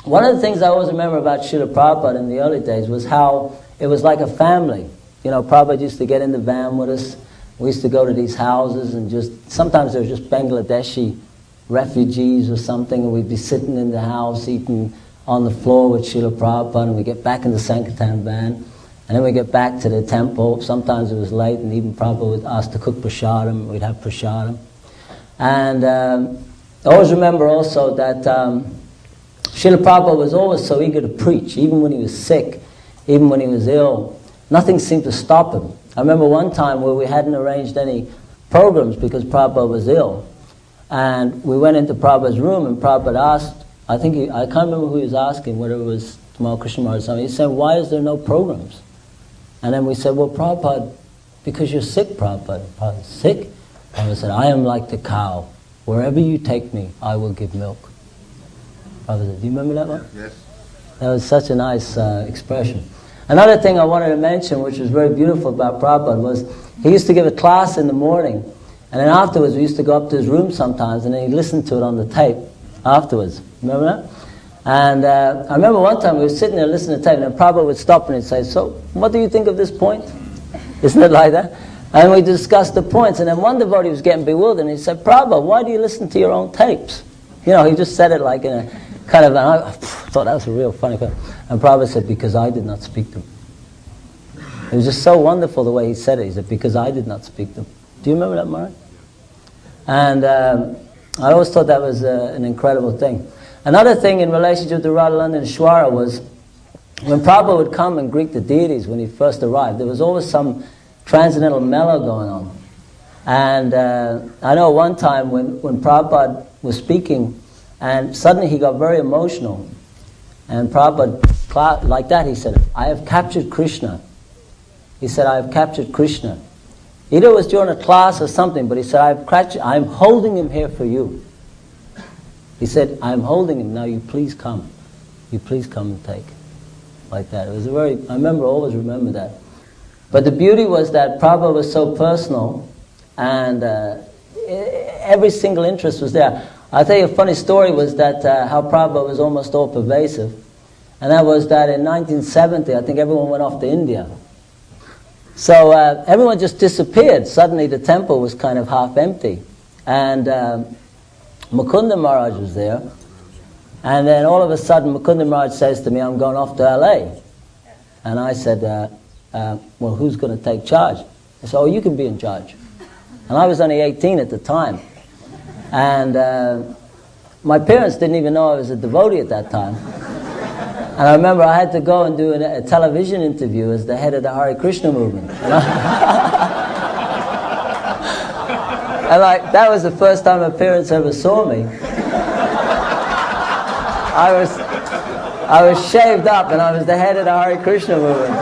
one of the things I always remember about Srila Prabhupada in the early days was how it was like a family. You know, Prabhupada used to get in the van with us. We used to go to these houses and sometimes there were just Bangladeshi refugees or something, and we'd be sitting in the house eating on the floor with Srila Prabhupada, and we'd get back in the Sankirtan van, and then we'd get back to the temple. Sometimes it was late, and even Prabhupada would ask to cook prasadam. We'd have prasadam. And I always remember also that Srila Prabhupada was always so eager to preach, even when he was sick, even when he was ill. Nothing seemed to stop him. I remember one time where we hadn't arranged any programs because Prabhupada was ill. And we went into Prabhupada's room, and Prabhupada asked, I can't remember who he was asking, whether it was Tamal Krishna or something. He said, why is there no programs? And then we said, well, Prabhupada, because you're sick, Prabhupada. Prabhupada, sick? Prabhupada said, I am like the cow. Wherever you take me, I will give milk. Prabhupada said, do you remember that one? Yes. That was such a nice expression. Another thing I wanted to mention, which was very beautiful about Prabhupada, was he used to give a class in the morning, and then afterwards we used to go up to his room sometimes, and then he'd listen to it on the tape afterwards. Remember that? And I remember one time we were sitting there listening to the tape, and then Prabhupada would stop and he'd say, so, what do you think of this point? Isn't it like that? And we discussed the points, and then one devotee was getting bewildered, and he said, Prabhupada, why do you listen to your own tapes? You know, he just said it like in a kind of, and I thought that was a real funny thing. And Prabhupada said, because I did not speak them. It was just so wonderful the way he said it. He said, because I did not speak them. Do you remember that, Mara? And I always thought that was an incredible thing. Another thing in relationship to Radha London Shwara was when Prabhupada would come and greet the deities when he first arrived, there was always some transcendental mellow going on. And I know one time when Prabhupada was speaking, and suddenly he got very emotional. And Prabhupada, like that, he said, I have captured Krishna. He said, I have captured Krishna. Either it was during a class or something, but he said, I'm holding him here for you. He said, I'm holding him, now you please come. You please come and take. Like that. It was always remember that. But the beauty was that Prabhupada was so personal, and every single interest was there. I'll tell you a funny story was that how Prabhupada was almost all pervasive. And that was that in 1970, I think everyone went off to India. So everyone just disappeared. Suddenly the temple was kind of half empty. And Mukunda Maharaj was there. And then all of a sudden Mukunda Maharaj says to me, I'm going off to LA. And I said, well, who's going to take charge? I said, oh, you can be in charge. And I was only 18 at the time. And my parents didn't even know I was a devotee at that time. And I remember I had to go and do a television interview as the head of the Hare Krishna movement. And that was the first time my parents ever saw me. I was shaved up and I was the head of the Hare Krishna movement.